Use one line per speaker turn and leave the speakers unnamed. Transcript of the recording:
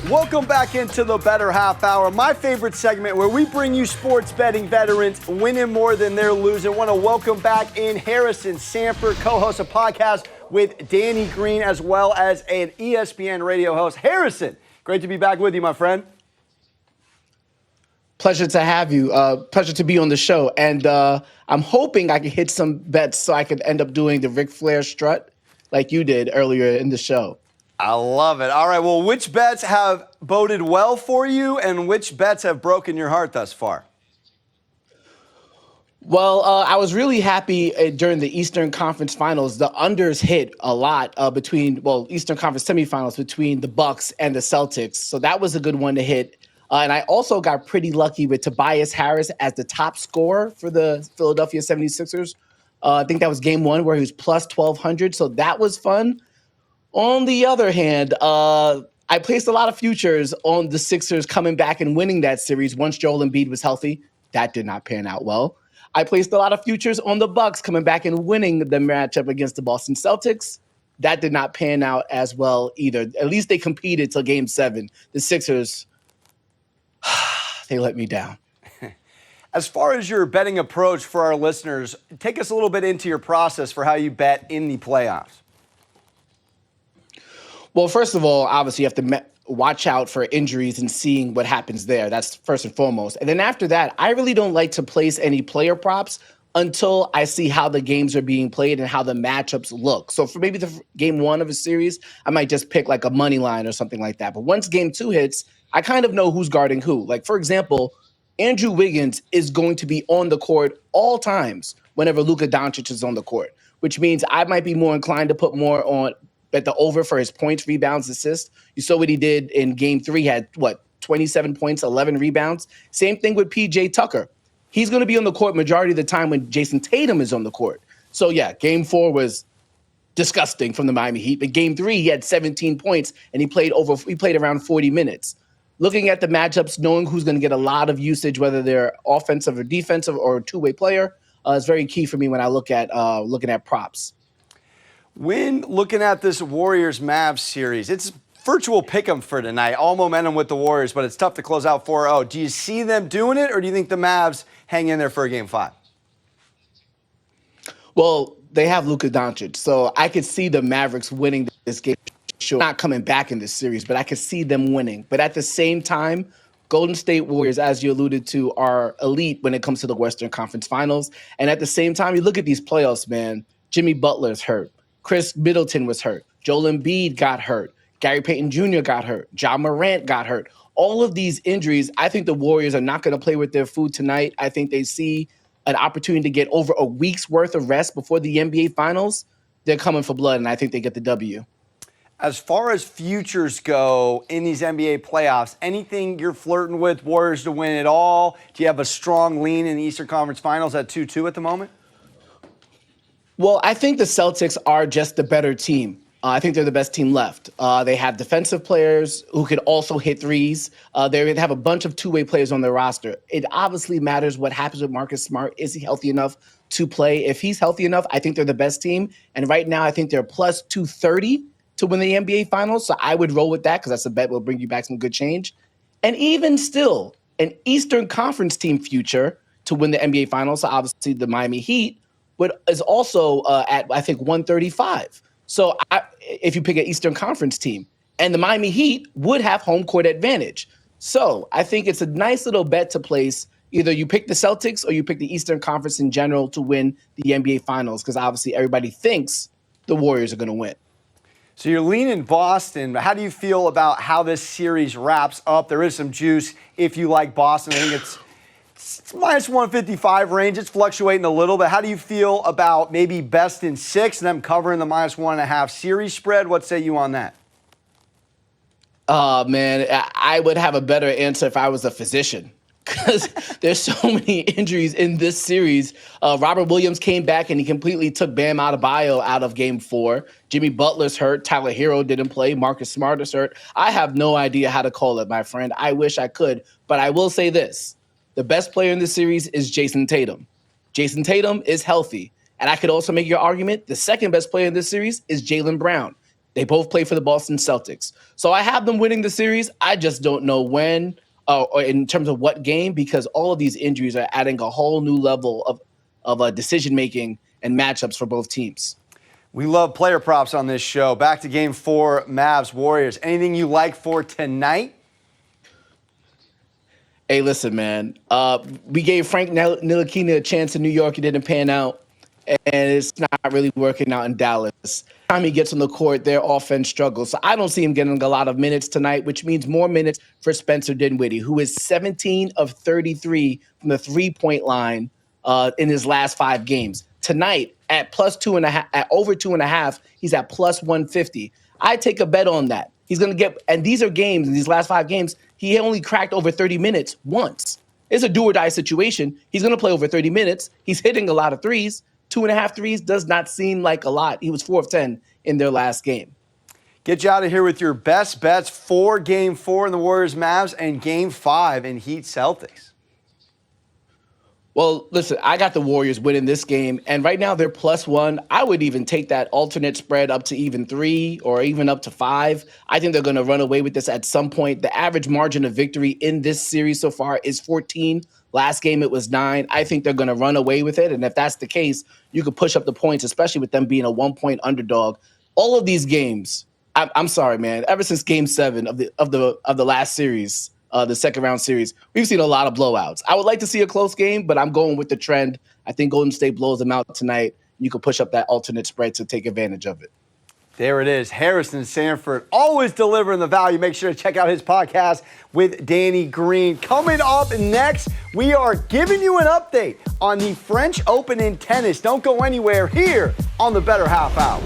Welcome back into the Bettor Half Hour, my favorite segment where we bring you sports betting veterans winning more than they're losing. I want to welcome back in Harrison Sanford, co-host a podcast with Danny Green, as well as an ESPN radio host. Harrison, great to be back with you, my friend.
Pleasure to have you. Pleasure to be on the show. And I'm hoping I can hit some bets so I could end up doing the Ric Flair strut like you did earlier in the show.
I love it. All right, well, which bets have boded well for you and which bets have broken your heart thus far?
Well, I was really happy during the Eastern Conference Finals. The unders hit a lot Eastern Conference semifinals between the Bucks and the Celtics. So that was a good one to hit. And I also got pretty lucky with Tobias Harris as the top scorer for the Philadelphia 76ers. I think that was game one where he was plus 1,200. So that was fun. On the other hand, I placed a lot of futures on the Sixers coming back and winning that series once Joel Embiid was healthy. That did not pan out well. I placed a lot of futures on the Bucks coming back and winning the matchup against the Boston Celtics. That did not pan out as well either. At least they competed till game 7. The Sixers, they let me down.
As far as your betting approach for our listeners, take us a little bit into your process for how you bet in the playoffs.
Well, first of all, obviously you have to watch out for injuries and seeing what happens there. That's first and foremost. And then after that, I really don't like to place any player props until I see how the games are being played and how the matchups look. So for maybe the game 1 of a series, I might just pick like a money line or something like that. But once game 2 hits, I kind of know who's guarding who. Like, for example, Andrew Wiggins is going to be on the court all times whenever Luka Doncic is on the court, which means I might be more inclined to put more on bet the over for his points, rebounds, assists. You saw what he did in game 3, had 27 points, 11 rebounds. Same thing with PJ Tucker. He's going to be on the court majority of the time when Jason Tatum is on the court. So yeah, game 4 was disgusting from the Miami Heat. But game 3, he had 17 points and he played around 40 minutes. Looking at the matchups, knowing who's going to get a lot of usage, whether they're offensive or defensive or a two-way player, is very key for me when I look at looking at props.
When looking at this Warriors-Mavs series, it's virtual pick'em for tonight. All momentum with the Warriors, but it's tough to close out 4-0. Do you see them doing it, or do you think the Mavs hang in there for a game 5?
Well, they have Luka Doncic, so I could see the Mavericks winning this game. Sure, not coming back in this series, but I could see them winning. But at the same time, Golden State Warriors, as you alluded to, are elite when it comes to the Western Conference Finals. And at the same time, you look at these playoffs, man. Jimmy Butler's hurt. Chris Middleton was hurt. Joel Embiid got hurt. Gary Payton Jr. got hurt. Ja Morant got hurt. All of these injuries, I think the Warriors are not going to play with their food tonight. I think they see an opportunity to get over a week's worth of rest before the NBA Finals. They're coming for blood, and I think they get the W.
As far as futures go in these NBA playoffs, anything you're flirting with, Warriors to win it all? Do you have a strong lean in the Eastern Conference Finals at 2-2 at the moment?
Well, I think the Celtics are just the better team. I think they're the best team left. They have defensive players who could also hit threes. They have a bunch of two-way players on their roster. It obviously matters what happens with Marcus Smart. Is he healthy enough to play? If he's healthy enough, I think they're the best team. And right now, I think they're plus 230 to win the NBA Finals. So I would roll with that because that's a bet will bring you back some good change. And even still, an Eastern Conference team future to win the NBA Finals, so obviously the Miami Heat, is also at, I think, 135. So if you pick an Eastern Conference team, and the Miami Heat would have home court advantage. So I think it's a nice little bet to place. Either you pick the Celtics or you pick the Eastern Conference in general to win the NBA Finals, because obviously everybody thinks the Warriors are going to win.
So you're leaning Boston. How do you feel about how this series wraps up? There is some juice if you like Boston. I think it's minus 155 range. It's fluctuating a little, but how do you feel about maybe best in 6 and them covering the minus 1.5 series spread? What say you on that?
Man, I would have a better answer if I was a physician, because there's so many injuries in this series. Robert Williams came back and he completely took Bam Adebayo out of game 4. Jimmy Butler's hurt. Tyler Hero didn't play. Marcus Smart is hurt. I have no idea how to call it, my friend. I wish I could, but I will say this. The best player in this series is Jason Tatum. Jason Tatum is healthy. And I could also make your argument, the second best player in this series is Jaylen Brown. They both play for the Boston Celtics. So I have them winning the series. I just don't know when or in terms of what game, because all of these injuries are adding a whole new level of decision-making and matchups for both teams.
We love player props on this show. Back to game 4, Mavs Warriors. Anything you like for tonight?
Hey, listen, man. We gave Frank Ntilikina a chance in New York. It didn't pan out, and it's not really working out in Dallas. Time he gets on the court, their offense struggles. So I don't see him getting a lot of minutes tonight, which means more minutes for Spencer Dinwiddie, who is 17 of 33 from the three-point line in his last 5 games. Tonight, at plus 2.5, at over 2.5, he's at plus 150. I take a bet on that. He's going to get, and these are games, in these last 5 games, he only cracked over 30 minutes once. It's a do or die situation. He's going to play over 30 minutes. He's hitting a lot of threes. 2.5 threes does not seem like a lot. He was 4 of 10 in their last game.
Get you out of here with your best bets for game 4 in the Warriors Mavs and game 5 in Heat Celtics.
Well, listen, I got the Warriors winning this game, and right now they're +1. I would even take that alternate spread up to even 3 or even up to 5. I think they're going to run away with this at some point. The average margin of victory in this series so far is 14. Last game, it was 9. I think they're going to run away with it, and if that's the case, you could push up the points, especially with them being a 1-point underdog. All of these games, I'm sorry, man, ever since Game 7 of the last series, the second round series, we've seen a lot of blowouts. I would like to see a close game, but I'm going with the trend. I think Golden State blows them out tonight. You can push up that alternate spread to take advantage of it.
There it is. Harrison Sanford, always delivering the value. Make sure to check out his podcast with Danny Green. Coming up next, we are giving you an update on the French Open in tennis. Don't go anywhere here on the Bettor Half Hour.